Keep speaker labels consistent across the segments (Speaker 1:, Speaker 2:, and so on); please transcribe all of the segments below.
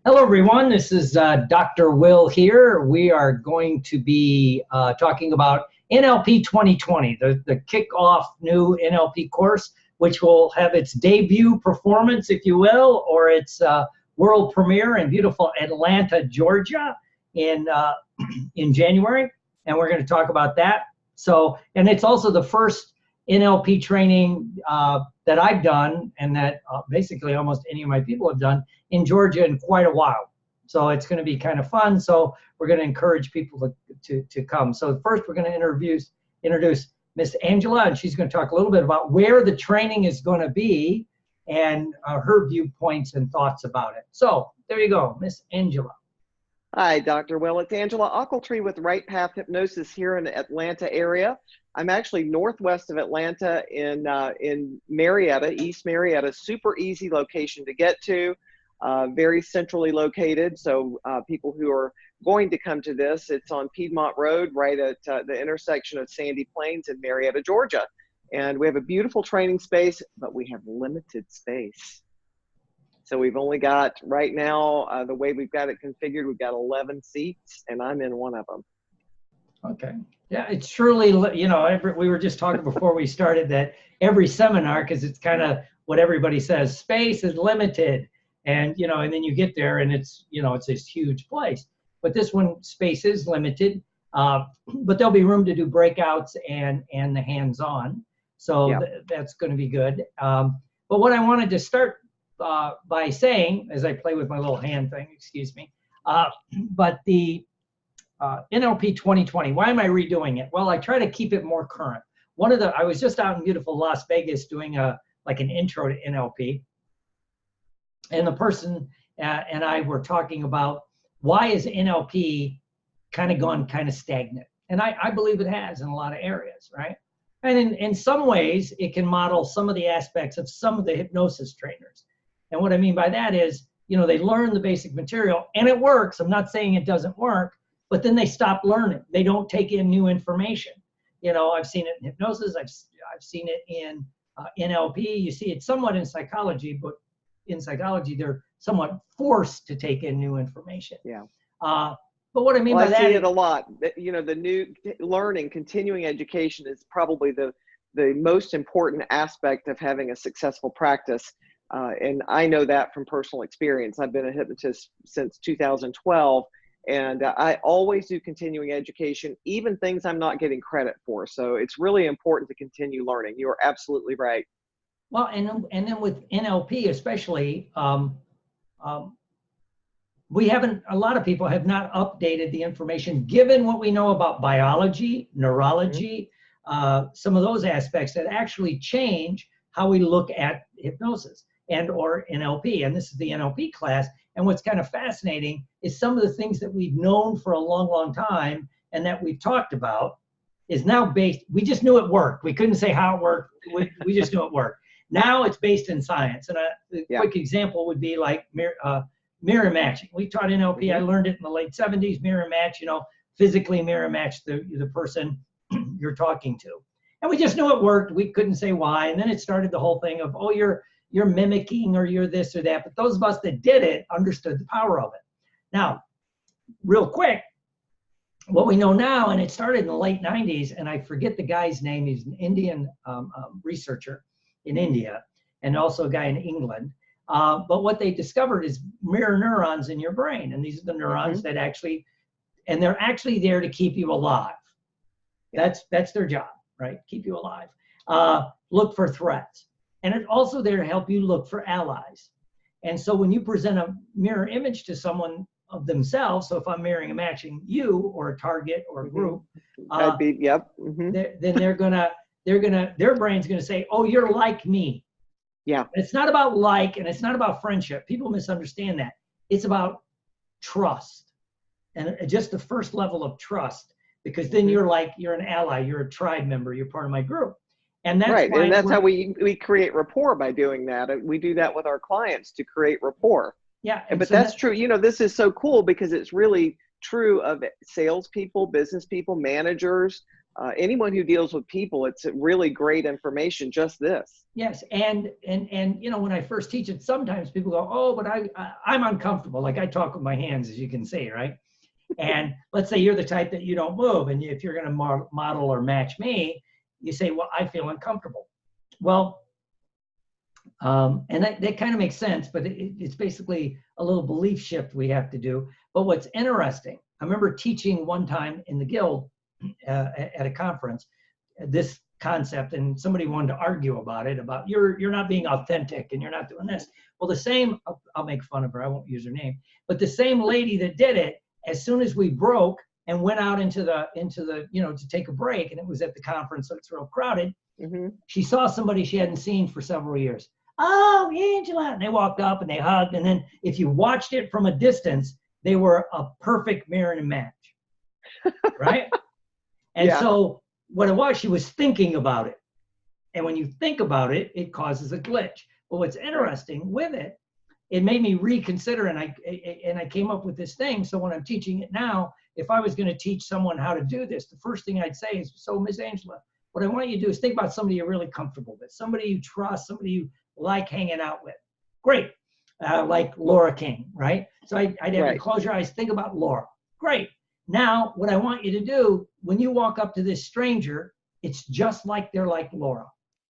Speaker 1: Hello, everyone. This is Dr. Will here. We are going to be talking about NLP 2020, the kickoff new NLP course, which will have its debut performance, if you will, or its world premiere in beautiful Atlanta, Georgia in January. And we're going to talk about that. So, and it's also the first NLP training that I've done, and that basically almost any of my people have done in Georgia in quite a while. So it's going to be kind of fun. So we're going to encourage people to come. So first we're going to introduce Miss Angela, and she's going to talk a little bit about where the training is going to be and her viewpoints and thoughts about it. So there you go, Miss Angela.
Speaker 2: Hi, Dr. Will. It's Angela Ochiltree with Right Path Hypnosis here in the Atlanta area. I'm actually northwest of Atlanta in Marietta, East Marietta. Super easy location to get to, very centrally located. So people who are going to come to this, it's on Piedmont Road, right at the intersection of Sandy Plains and Marietta, Georgia. And we have a beautiful training space, but we have limited space. So we've only got, right now, the way we've got it configured, we've got 11 seats, and I'm in one of them.
Speaker 1: Okay. Yeah, it's truly, you know, we were just talking before we started that every seminar, because it's kind of what everybody says, space is limited. And, you know, and then you get there and it's, you know, it's this huge place. But this one, space is limited, but there'll be room to do breakouts and the hands-on. So yeah. That's going to be good. But what I wanted to start by saying, as I play with my little hand thing, excuse me, but the NLP 2020, why am I redoing it? Well, I try to keep it more current. I was just out in beautiful Las Vegas doing like an intro to NLP. And the person and I were talking about why is NLP kind of gone kind of stagnant? And I believe it has in a lot of areas, right? And in some ways, it can model some of the aspects of some of the hypnosis trainers. And what I mean by that is, you know, they learn the basic material and it works. I'm not saying it doesn't work, but then they stop learning. They don't take in new information. You know, I've seen it in hypnosis. I've seen it in NLP. You see it somewhat in psychology, but in psychology, they're somewhat forced to take in new information.
Speaker 2: Yeah.
Speaker 1: But what I mean by that,
Speaker 2: I see it a lot. You know, the new learning, continuing education is probably the most important aspect of having a successful practice. And I know that from personal experience. I've been a hypnotist since 2012, and I always do continuing education, even things I'm not getting credit for. So it's really important to continue learning. You are absolutely right.
Speaker 1: Well, and then with NLP especially, a lot of people have not updated the information, given what we know about biology, neurology, some of those aspects that actually change how we look at hypnosis and or NLP. And this is the NLP class. And what's kind of fascinating is some of the things that we've known for a long, long time and that we've talked about is now based, we just knew it worked. We couldn't say how it worked. We just knew it worked. Now it's based in science. And a quick example would be like mirror matching. We taught NLP, I learned it in the late 70s, mirror match, you know, physically mirror match the person you're talking to. And we just knew it worked. We couldn't say why. And then it started the whole thing of, oh, you're mimicking or you're this or that. But those of us that did it understood the power of it. Now, real quick, what we know now, and it started in the late 90s, and I forget the guy's name. He's an Indian researcher in India and also a guy in England. But what they discovered is mirror neurons in your brain. And these are the neurons that actually, and they're actually there to keep you alive. That's their job, right? Keep you alive. Look for threats. And it's also there to help you look for allies. And so when you present a mirror image to someone of themselves, so if I'm mirroring and matching you or a target or a group, then their brain's gonna say, oh, you're like me.
Speaker 2: Yeah.
Speaker 1: It's not about like, and it's not about friendship. People misunderstand that. It's about trust. And just the first level of trust, because then you're an ally, you're a tribe member, you're part of my group. And that's
Speaker 2: right. And that's how we create rapport by doing that. We do that with our clients to create rapport.
Speaker 1: Yeah.
Speaker 2: But so that's true. You know, this is so cool because it's really true of salespeople, business people, managers, anyone who deals with people, it's really great information, just this.
Speaker 1: Yes, and you know, when I first teach it, sometimes people go, oh, but I'm uncomfortable. Like I talk with my hands, as you can see, right? And let's say you're the type that you don't move, and if you're going to model or match me, you say, well, I feel uncomfortable. Well, and that kind of makes sense, but it's basically a little belief shift we have to do. But what's interesting, I remember teaching one time in the guild at a conference this concept, and somebody wanted to argue about it, about you're not being authentic and you're not doing this. Well, the same, I'll make fun of her, I won't use her name, but the same lady that did it, as soon as we broke and went out into the you know, to take a break, and it was at the conference, so it's real crowded, she saw somebody she hadn't seen for several years. Oh, Angela. And they walked up and they hugged, and then if you watched it from a distance, they were a perfect mirror and match, right? And so what it was, she was thinking about it. And when you think about it, it causes a glitch. But what's interesting with it, it made me reconsider, and I came up with this thing. So when I'm teaching it now, if I was going to teach someone how to do this, the first thing I'd say is, so Miss Angela, what I want you to do is think about somebody you're really comfortable with, somebody you trust, somebody you like hanging out with. Great. Like Laura King, right? So I'd have you close your eyes, think about Laura. Great. Now, what I want you to do, when you walk up to this stranger, it's just like they're like Laura.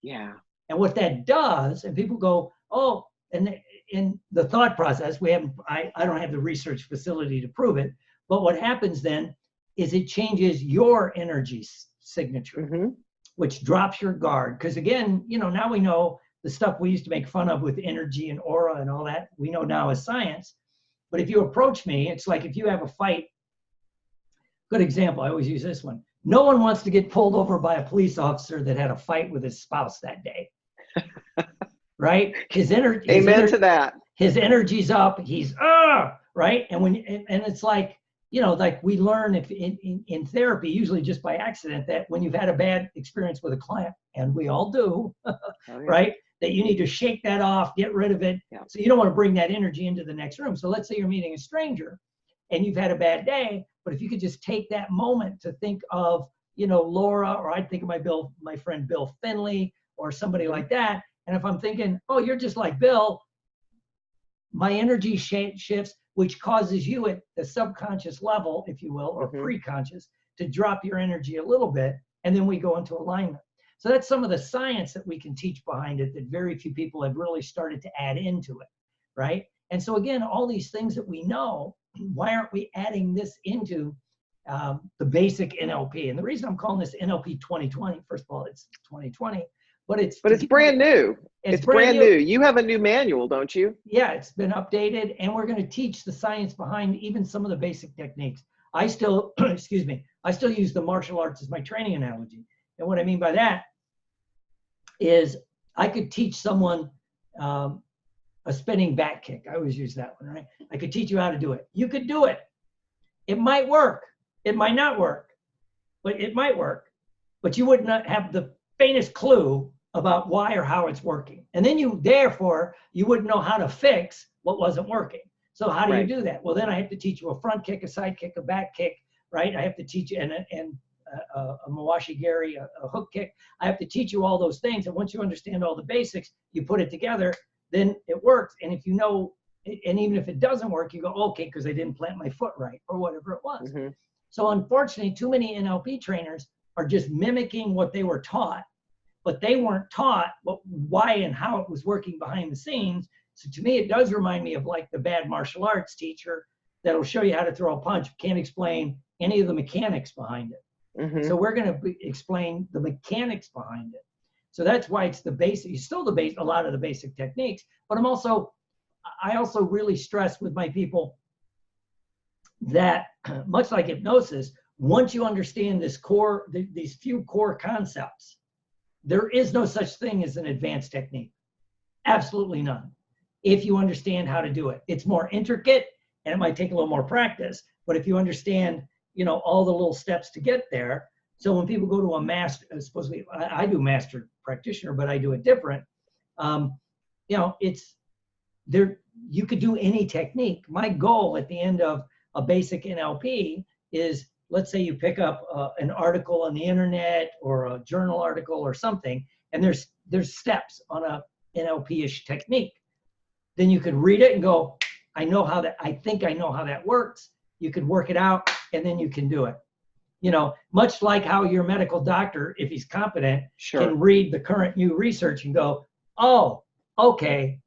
Speaker 2: Yeah.
Speaker 1: And what that does, and people go, oh, and in the thought process, I don't have the research facility to prove it, but what happens then is it changes your energy signature, which drops your guard. Because again, you know, now we know the stuff we used to make fun of with energy and aura and all that, we know now is science. But if you approach me, it's like if you have a fight. Good example, I always use this one. No one wants to get pulled over by a police officer that had a fight with his spouse that day. Right?
Speaker 2: Amen to that.
Speaker 1: His energy's up. He's right? And it's like, you know, like we learn if in therapy, usually just by accident, that when you've had a bad experience with a client, and we all do, right? That you need to shake that off, get rid of it. So you don't want to bring that energy into the next room. So let's say you're meeting a stranger and you've had a bad day, but if you could just take that moment to think of, you know, Laura, or I'd think of my friend Bill Finley, or somebody like that. And if I'm thinking, oh, you're just like Bill, my energy shifts, which causes you at the subconscious level, if you will, or pre-conscious, to drop your energy a little bit, and then we go into alignment. So that's some of the science that we can teach behind it that very few people have really started to add into it, right? And so again, all these things that we know, why aren't we adding this into the basic NLP? And the reason I'm calling this NLP 2020, first of all, it's 2020, but it's
Speaker 2: brand new. It's brand new. You have a new manual, don't you?
Speaker 1: Yeah, it's been updated, and we're going to teach the science behind even some of the basic techniques. I still, excuse me, I still use the martial arts as my training analogy. And what I mean by that is I could teach someone a spinning back kick. I always use that one, right? I could teach you how to do it. You could do it. It might work. It might not work, but it might work. But you would not have the faintest clue about why or how it's working. And then therefore, you wouldn't know how to fix what wasn't working. So how do you do that? Well, then I have to teach you a front kick, a side kick, a back kick, right? I have to teach you a Mawashi Gari, a hook kick. I have to teach you all those things. And once you understand all the basics, you put it together, then it works. And if you know, and even if it doesn't work, you go, okay, because I didn't plant my foot right, or whatever it was. So unfortunately, too many NLP trainers are just mimicking what they were taught, but they weren't taught why and how it was working behind the scenes. So to me, it does remind me of like the bad martial arts teacher that'll show you how to throw a punch, can't explain any of the mechanics behind it. So we're going to explain the mechanics behind it. So that's why it's the basic, it's still a lot of the basic techniques, but I also really stress with my people that much like hypnosis, once you understand these few core concepts, there is no such thing as an advanced technique. Absolutely none. If you understand how to do it, it's more intricate and it might take a little more practice, but if you understand, you know, all the little steps to get there. So when people go to a master, supposedly I do master practitioner, but I do it different. You know, it's there. You could do any technique. My goal at the end of a basic NLP is let's say you pick up an article on the internet or a journal article or something, and there's steps on a NLP-ish technique. Then you could read it and go, I think I know how that works. You could work it out, and then you can do it. You know, much like how your medical doctor, if he's competent,
Speaker 2: Sure.
Speaker 1: can read the current new research and go, oh, okay,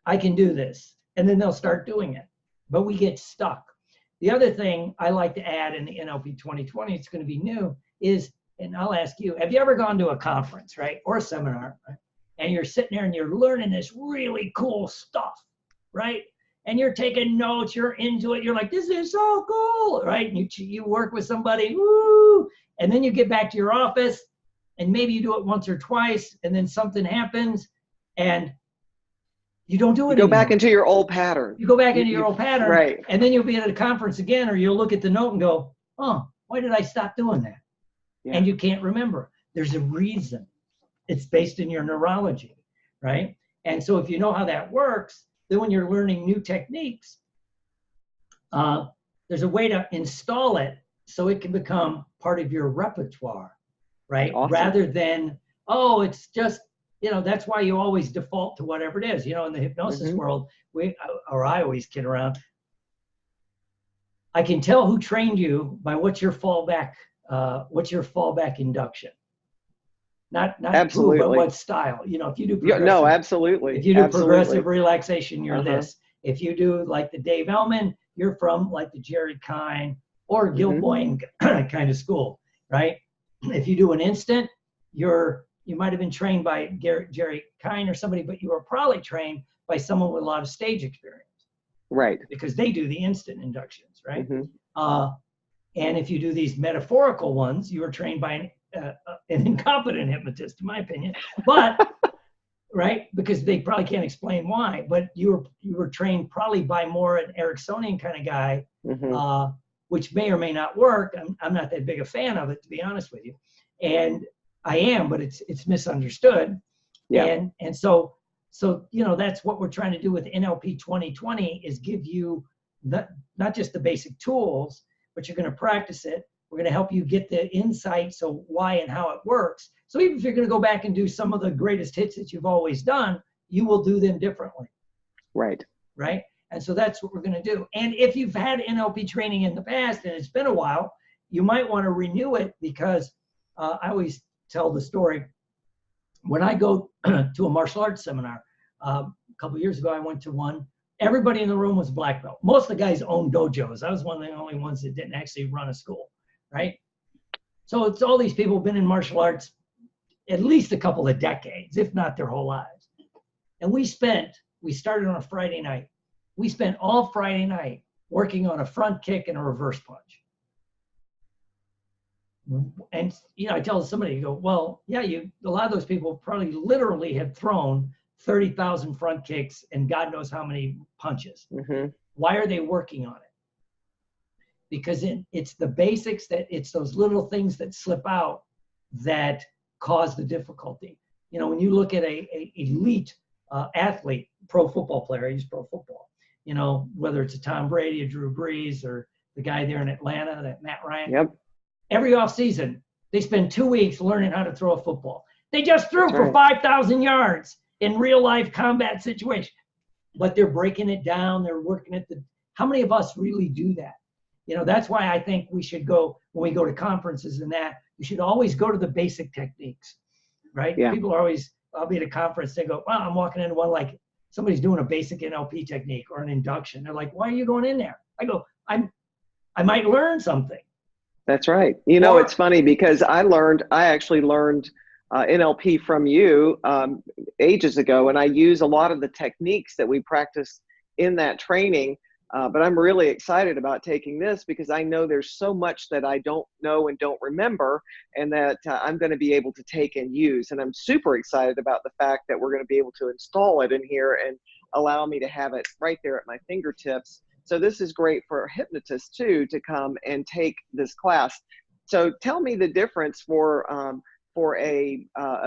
Speaker 1: I can do this. And then they'll start doing it. But we get stuck. The other thing I like to add in the NLP 2020, it's going to be new, is, and I'll ask you, have you ever gone to a conference, right? Or a seminar, right? And you're sitting there and you're learning this really cool stuff, right? And you're taking notes, you're into it, you're like, this is so cool, right? And you work with somebody, woo, and then you get back to your office, and maybe you do it once or twice, and then something happens, and you don't do it
Speaker 2: You go
Speaker 1: anymore.
Speaker 2: back into your old pattern.
Speaker 1: You go back into your old pattern,
Speaker 2: right.
Speaker 1: and then you'll be at a conference again, or you'll look at the note and go, oh, why did I stop doing that?
Speaker 2: Yeah.
Speaker 1: And you can't remember. There's a reason. It's based in your neurology, right? And so if you know how that works, then when you're learning new techniques, there's a way to install it so it can become part of your repertoire, right?
Speaker 2: Awesome.
Speaker 1: Rather than, oh, it's just, you know, that's why you always default to whatever it is. You know, in the hypnosis world, I always kid around. I can tell who trained you by what's your fallback induction. Not
Speaker 2: Absolutely.
Speaker 1: who, but what style. You know, if you do
Speaker 2: no, absolutely.
Speaker 1: If you do
Speaker 2: absolutely.
Speaker 1: progressive relaxation, you're this. If you do like the Dave Ellman, you're from like the Jerry Kine or Gil Boyne kind of school, right? If you do an instant, you might have been trained by Jerry Kine or somebody, but you were probably trained by someone with a lot of stage experience.
Speaker 2: Right.
Speaker 1: Because they do the instant inductions, right? And if you do these metaphorical ones, you were trained by an incompetent hypnotist, in my opinion. But right, because they probably can't explain why. But you were trained probably by more an Ericksonian kind of guy, which may or may not work. I'm not that big a fan of it, to be honest with you, and I am, but it's misunderstood.
Speaker 2: Yeah.
Speaker 1: And so you know, that's what we're trying to do with NLP 2020 is give you not just the basic tools, but you're going to practice it. We're going to help you get the insight, so why and how it works. So even if you're going to go back and do some of the greatest hits that you've always done, you will do them differently.
Speaker 2: Right.
Speaker 1: Right. And so that's what we're going to do. And if you've had NLP training in the past and it's been a while, you might want to renew it, because I always tell the story. When I go to a martial arts seminar, a couple of years ago, I went to one. Everybody in the room was black belt. Most of the guys owned dojos. I was one of the only ones that didn't actually run a school, right? So it's all these people who've been in martial arts at least a couple of decades, if not their whole lives. And we started on a Friday night. We spent all Friday night working on a front kick and a reverse punch. And, you know, I tell somebody, you go, well, yeah, a lot of those people probably literally have thrown 30,000 front kicks and God knows how many punches. Why are they working on it? Because it's the basics, it's those little things that slip out that cause the difficulty. You know, when you look at a elite athlete, pro football player, I use pro football, you know, whether it's a Tom Brady, a Drew Brees, or the guy there in Atlanta, that Matt Ryan.
Speaker 2: Yep.
Speaker 1: Every offseason, they spend 2 weeks learning how to throw a football. They just threw for 5,000 yards in real life combat situation, but they're breaking it down. They're working at how many of us really do that? You know, that's why I think we should go, when we go to conferences and that, we should always go to the basic techniques, right? Yeah. People are always, I'll be at a conference, they go, wow, I'm walking into one, like somebody's doing a basic NLP technique or an induction. They're like, why are you going in there? I go, I might learn something.
Speaker 2: That's right. You know, it's funny because I actually learned NLP from you ages ago, and I use a lot of the techniques that we practice in that training. But I'm really excited about taking this because I know there's so much that I don't know and don't remember, and that I'm going to be able to take and use. And I'm super excited about the fact that we're going to be able to install it in here and allow me to have it right there at my fingertips. So this is great for hypnotists too, to come and take this class. So tell me the difference for a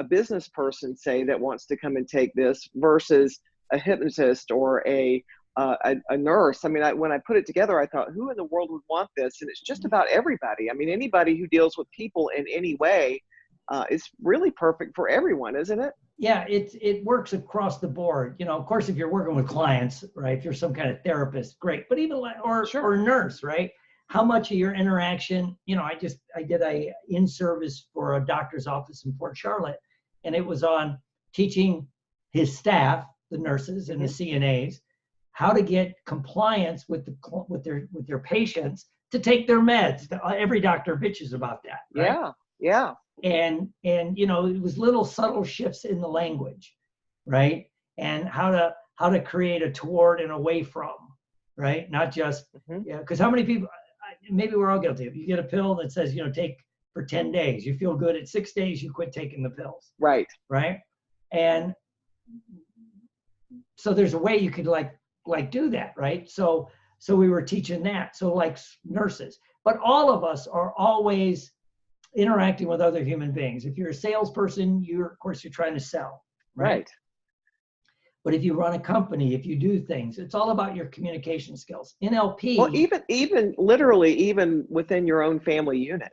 Speaker 2: business person, say, that wants to come and take this versus a hypnotist or a a nurse. I mean, when I put it together, I thought, who in the world would want this? And it's just about everybody. I mean, anybody who deals with people in any way is really perfect for everyone, isn't it?
Speaker 1: Yeah, it works across the board. You know, of course, if you're working with clients, right? If you're some kind of therapist, great. But even or a nurse, right? How much of your interaction, you know, I did a in-service for a doctor's office in Port Charlotte, and it was on teaching his staff, the nurses and the CNAs, how to get compliance with their patients to take their meds. Every doctor bitches about that, right?
Speaker 2: Yeah.
Speaker 1: And you know, it was little subtle shifts in the language, right? And how to create a toward and away from, right? Not just because how many people, maybe we're all guilty of, you get a pill that says, you know, take for 10 days, you feel good, at 6 days you quit taking the pills, right? And so there's a way you could like do that, right? So we were teaching that, so like nurses, but all of us are always interacting with other human beings. If you're a salesperson, of course you're trying to sell, right? But if you run a company, if you do things, it's all about your communication skills. NLP.
Speaker 2: Well, even literally, even within your own family unit,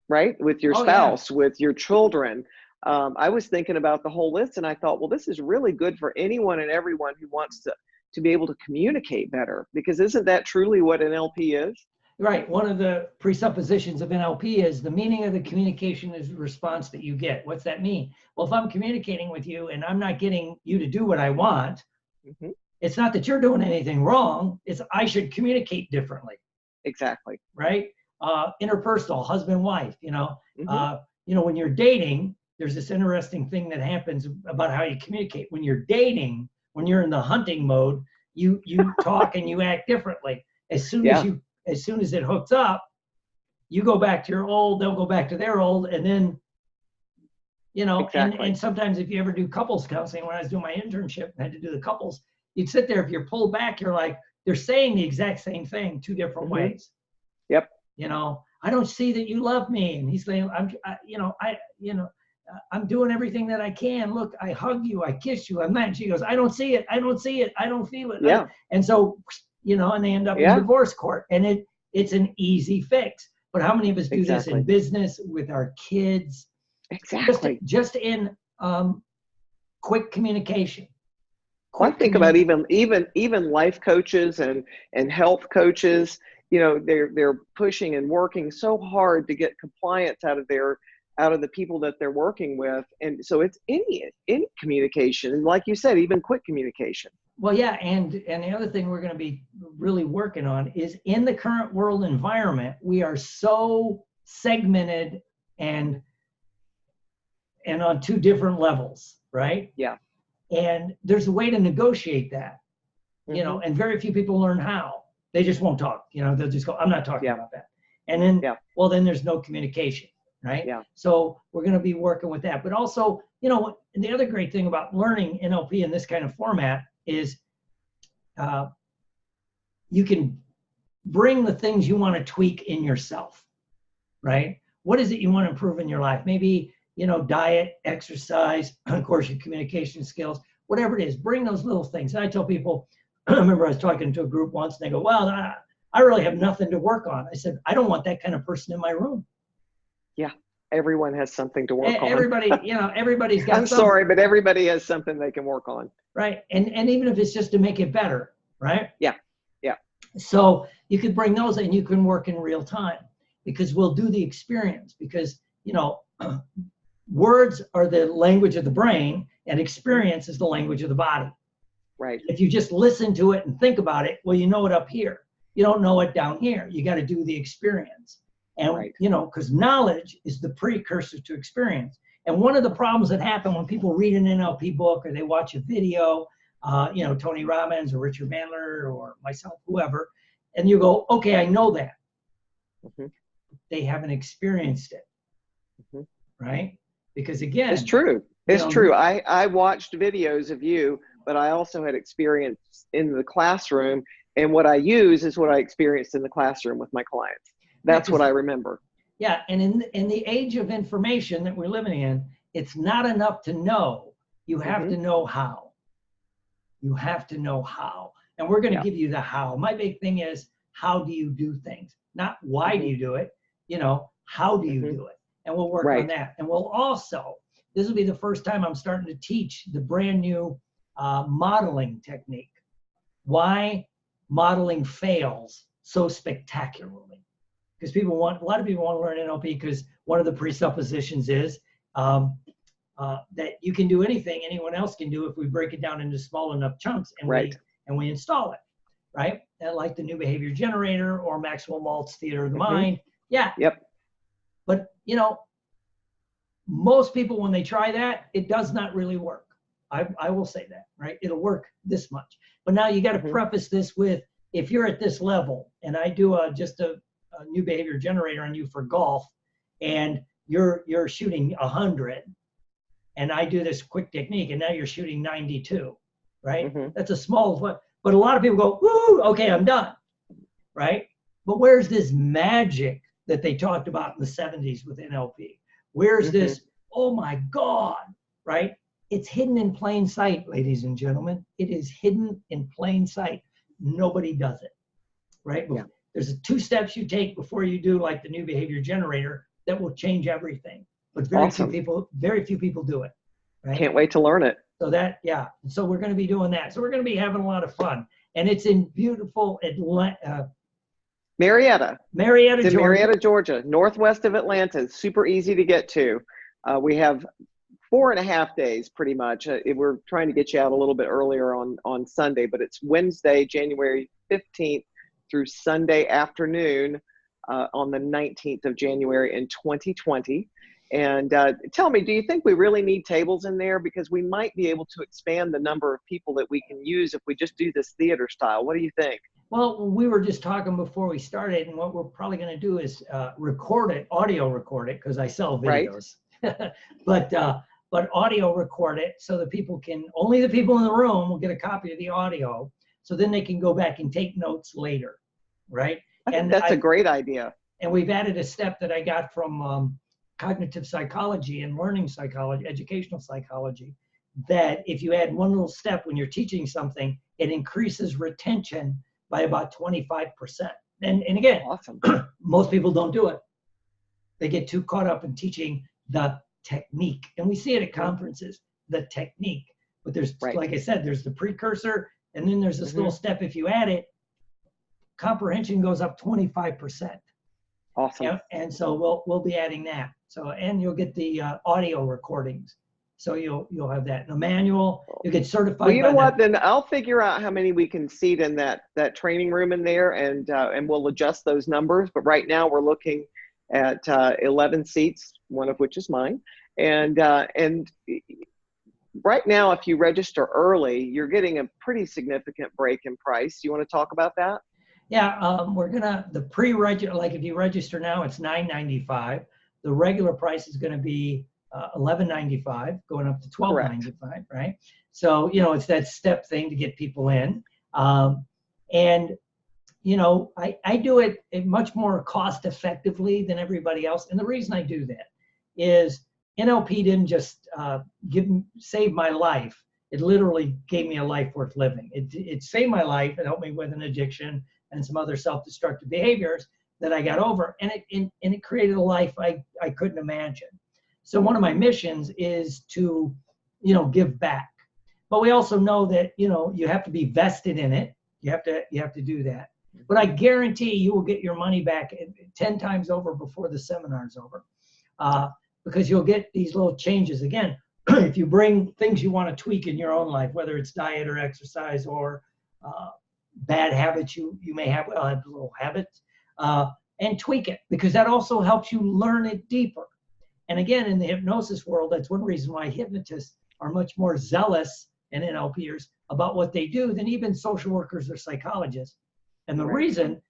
Speaker 2: right? With your spouse, with your children. I was thinking about the whole list, and I thought, well, this is really good for anyone and everyone who wants to be able to communicate better, because isn't that truly what NLP is?
Speaker 1: Right. One of the presuppositions of NLP is the meaning of the communication is the response that you get. What's that mean? Well, if I'm communicating with you and I'm not getting you to do what I want, it's not that you're doing anything wrong. It's I should communicate differently.
Speaker 2: Exactly.
Speaker 1: Right. Interpersonal, husband, wife, you know, when you're dating, there's this interesting thing that happens about how you communicate. When you're dating, when you're in the hunting mode, you talk and you act differently. As soon as it hooks up, you go back to your old, they'll go back to their old, and then, you know, and sometimes if you ever do couples counseling, when I was doing my internship and had to do the couples, you'd sit there, if you're pulled back, you're like, they're saying the exact same thing 2 different ways.
Speaker 2: Yep.
Speaker 1: You know, I don't see that you love me. And he's saying, I'm doing everything that I can. Look, I hug you, I kiss you, I'm not. And she goes, I don't see it, I don't see it, I don't feel it.
Speaker 2: Yeah.
Speaker 1: And so, you know, and they end up in divorce court, and it's an easy fix. But how many of us do this in business, with our kids?
Speaker 2: Exactly.
Speaker 1: Just in quick communication.
Speaker 2: Well, I think about even life coaches and health coaches. You know, they're pushing and working so hard to get compliance out of the people that they're working with, and so it's any communication, and like you said, even quick communication.
Speaker 1: Well, yeah, and the other thing we're going to be really working on is, in the current world environment, we are so segmented and on 2 different levels, right?
Speaker 2: Yeah.
Speaker 1: And there's a way to negotiate that, you know, and very few people learn how. They just won't talk, you know, they'll just go, I'm not talking about that. And then, well, then there's no communication, right? Yeah. So we're going to be working with that. But also, you know, the other great thing about learning NLP in this kind of format is you can bring the things you want to tweak in yourself, right? What is it you want to improve in your life? Maybe, you know, diet, exercise, of course, your communication skills, whatever it is, bring those little things. And I tell people, I remember I was talking to a group once, and they go, well, I really have nothing to work on. I said, I don't want that kind of person in my room.
Speaker 2: Yeah. Everyone has something to work on.
Speaker 1: Everybody, you know, everybody's got
Speaker 2: I'm sorry, but everybody has something they can work on.
Speaker 1: Right. And even if it's just to make it better, right?
Speaker 2: Yeah. Yeah.
Speaker 1: So you could bring those and you can work in real time, because we'll do the experience, because, you know, words are the language of the brain and experience is the language of the body.
Speaker 2: Right.
Speaker 1: If you just listen to it and think about it, well, you know it up here. You don't know it down here. You got to do the experience. And, you know, because knowledge is the precursor to experience. And one of the problems that happen when people read an NLP book or they watch a video, you know, Tony Robbins or Richard Bandler or myself, whoever, and you go, okay, I know that. They haven't experienced it, right? Because again,
Speaker 2: it's true. It's true. I watched videos of you, but I also had experience in the classroom, and what I use is what I experienced in the classroom with my clients. That's what I remember.
Speaker 1: Yeah, and in the age of information that we're living in, it's not enough to know. You have to know how. You have to know how. And we're going to
Speaker 2: Yeah.
Speaker 1: give you the how. My big thing is, how do you do things? Not why do you do it, how do you do it? And we'll work on that. And we'll also, this will be the first time I'm starting to teach the brand new modeling technique. Why modeling fails so spectacularly. Because a lot of people want to learn NLP because one of the presuppositions is that you can do anything anyone else can do if we break it down into small enough chunks and we install it, right? And like the new behavior generator or Maxwell Maltz theater of the mind. Yeah.
Speaker 2: Yep.
Speaker 1: But most people, when they try that, it does not really work. I will say that, right? It'll work this much. But now you got to preface this with, if you're at this level and I do just a new behavior generator on you for golf, and you're shooting 100, and I do this quick technique, and now you're shooting 92, right? That's a small, but a lot of people go, woo, okay, I'm done, right? But where's this magic that they talked about in the 70s with NLP? Where's this, oh my God, right? It's hidden in plain sight, ladies and gentlemen. It is hidden in plain sight. Nobody does it, right? Yeah. There's 2 steps you take before you do like the new behavior generator that will change everything. But very few people do it. Right?
Speaker 2: Can't wait to learn it.
Speaker 1: So so we're going to be doing that. So we're going to be having a lot of fun. And it's in beautiful
Speaker 2: Marietta,
Speaker 1: Georgia.
Speaker 2: Marietta, Georgia, northwest of Atlanta. It's super easy to get to. We have 4.5 days pretty much. We're trying to get you out a little bit earlier on Sunday, but it's Wednesday, January 15th through Sunday afternoon on the 19th of January in 2020. And tell me, do you think we really need tables in there? Because we might be able to expand the number of people that we can use if we just do this theater style. What do you think?
Speaker 1: Well, we were just talking before we started, and what we're probably going to do is audio record it, because I sell videos. Right. But audio record it so that only the people in the room will get a copy of the audio, so then they can go back and take notes later, right?
Speaker 2: I think that's a great idea.
Speaker 1: And we've added a step that I got from cognitive psychology and learning psychology, educational psychology, that if you add one little step when you're teaching something, it increases retention by about 25%. And again, awesome. Most people don't do it. They get too caught up in teaching the technique. And we see it at conferences, the technique. But there's, like I said, there's the precursor, and then there's this little step. If you add it, comprehension goes up 25%.
Speaker 2: Awesome.
Speaker 1: And so we'll be adding that. So, and you'll get the audio recordings. So you'll have that in a manual. You get certified.
Speaker 2: Well, you know what? Then I'll figure out how many we can seat in that training room in there, and we'll adjust those numbers. But right now we're looking at 11 seats, one of which is mine. And right now, if you register early, you're getting a pretty significant break in price. You want to talk about that?
Speaker 1: Yeah, the pre-register, like if you register now, it's $9.95. The regular price is going to be $11.95, going up to $12.95, right? So, it's that step thing to get people in. And, I do it much more cost effectively than everybody else. And the reason I do that is NLP didn't just save my life. It literally gave me a life worth living. It saved my life. It helped me with an addiction and some other self-destructive behaviors that I got over. And it created a life I couldn't imagine. So one of my missions is to, give back. But we also know that, you have to be vested in it. You have to do that. But I guarantee you will get your money back 10 times over before the seminar's over. Because you'll get these little changes. Again, if you bring things you want to tweak in your own life, whether it's diet or exercise or bad habits you may have, little habits, and tweak it, because that also helps you learn it deeper. And again, in the hypnosis world, that's one reason why hypnotists are much more zealous and NLPers about what they do than even social workers or psychologists. And the reason,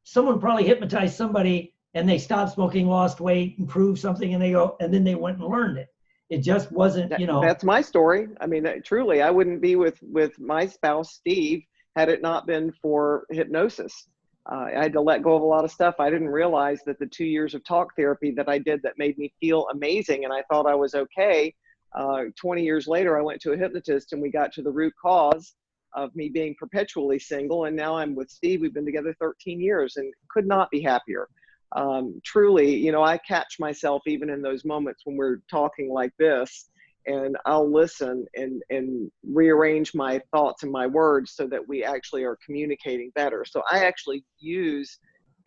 Speaker 1: someone probably hypnotized somebody and they stopped smoking, lost weight, improved something, and then they went and learned it. It just wasn't,
Speaker 2: That's my story. I mean, truly, I wouldn't be with my spouse, Steve, had it not been for hypnosis. I had to let go of a lot of stuff. I didn't realize that the 2 years of talk therapy that I did that made me feel amazing, and I thought I was okay. 20 years later, I went to a hypnotist and we got to the root cause of me being perpetually single. And now I'm with Steve. We've been together 13 years and could not be happier. Truly, you know, I catch myself even in those moments when we're talking like this, and I'll listen and rearrange my thoughts and my words so that we actually are communicating better. So I actually use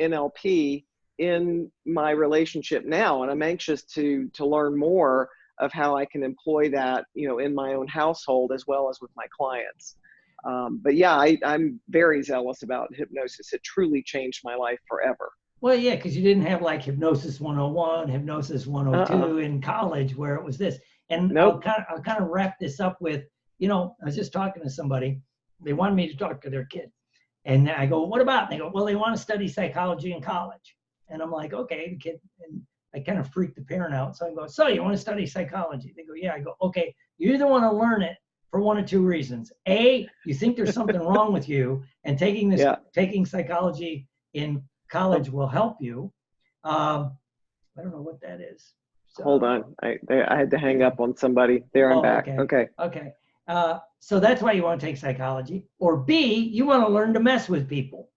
Speaker 2: NLP in my relationship now, and I'm anxious to learn more of how I can employ that, you know, in my own household as well as with my clients. But yeah, I'm very zealous about hypnosis. It truly changed my life forever.
Speaker 1: Well, yeah, because you didn't have like Hypnosis 101, Hypnosis 102 in college where it was this. And
Speaker 2: Nope.
Speaker 1: I'll kind of wrap this up with, you know, I was just talking to somebody. They wanted me to talk to their kid. And I go, what about? And they go, well, they want to study psychology in college. And I'm like, okay, the kid, and I kind of freaked the parent out. So I go, so you want to study psychology? They go, yeah. I go, okay, you either want to learn it for one of two reasons. A, you think there's something wrong with you, and taking psychology in college will help you. I don't know what that is. So,
Speaker 2: hold on. I had to hang up on somebody. There, I'm back. Okay.
Speaker 1: Okay. So that's why you want to take psychology. Or B, you want to learn to mess with people.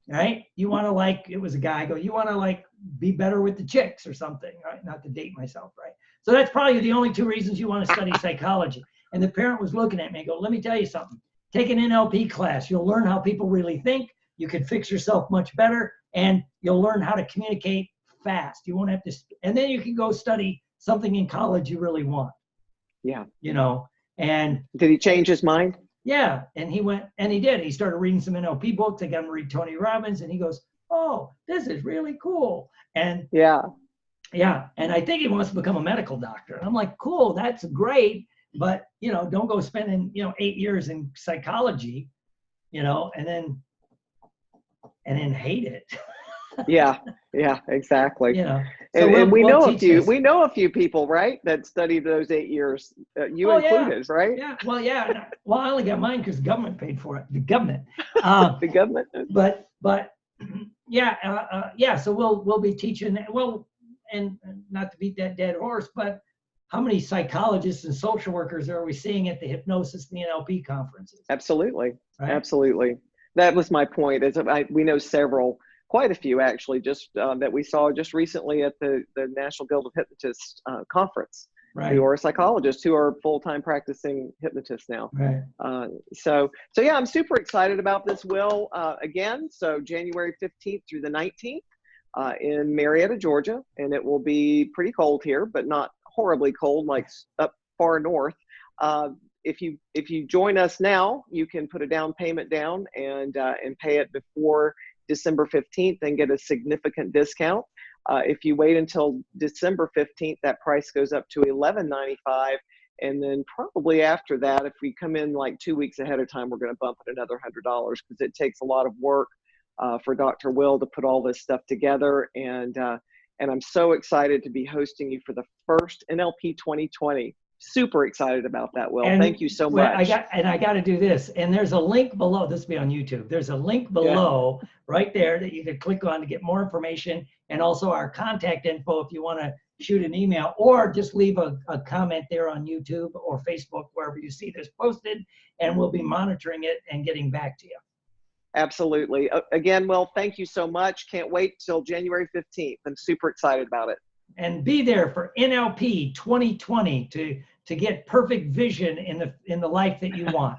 Speaker 1: Right? You want to, like, it was a guy, you want to like be better with the chicks or something, right? Not to date myself, right? So that's probably the only two reasons you want to study psychology. And the parent was looking at me and go, let me tell you something. Take an NLP class. You'll learn how people really think. You can fix yourself much better, and you'll learn how to communicate fast. You won't have to, and then you can go study something in college you really want.
Speaker 2: Yeah.
Speaker 1: You know, and
Speaker 2: did he change his mind?
Speaker 1: Yeah, and he went, and he did. He started reading some NLP books. I got him to read Tony Robbins, and he goes, oh, this is really cool. And yeah, and I think he wants to become a medical doctor. And I'm like, cool, that's great, but, you know, don't go spending, you know, 8 years in psychology, you know, and then hate it.
Speaker 2: Yeah, exactly.
Speaker 1: You know,
Speaker 2: so and we know a few people, right, that studied those 8 years, you included, right?
Speaker 1: Yeah, well, yeah. Well, I only got mine because the government paid for it. The government.
Speaker 2: The government.
Speaker 1: But yeah. So we'll be teaching. Well, and not to beat that dead horse, but how many psychologists and social workers are we seeing at the hypnosis and the NLP conferences?
Speaker 2: Absolutely,
Speaker 1: right?
Speaker 2: Absolutely. That was my point. We know several. Quite a few actually, just that we saw just recently at the National Guild of Hypnotists conference,
Speaker 1: right,
Speaker 2: who are psychologists who are full-time practicing hypnotists now.
Speaker 1: Right.
Speaker 2: So yeah, I'm super excited about this, Will. Again, so January 15th through the 19th in Marietta, Georgia, and it will be pretty cold here, but not horribly cold like up far north. If you join us now, you can put a down payment down and pay it before December 15th and get a significant discount. If you wait until December 15th, that price goes up to $11.95. And then probably after that, if we come in like 2 weeks ahead of time, we're going to bump it another $100 because it takes a lot of work for Dr. Will to put all this stuff together. And I'm so excited to be hosting you for the first NLP 2020. Super excited about that, Will. Thank you so much.
Speaker 1: I got to do this. And there's a link below. This will be on YouTube. There's a link below right there that you can click on to get more information, and also our contact info if you want to shoot an email, or just leave a comment there on YouTube or Facebook, wherever you see this posted, and we'll be monitoring it and getting back to you.
Speaker 2: Absolutely. Again, Will, thank you so much. Can't wait till January 15th. I'm super excited about it.
Speaker 1: And be there for NLP 2020 to get perfect vision in the life that you want.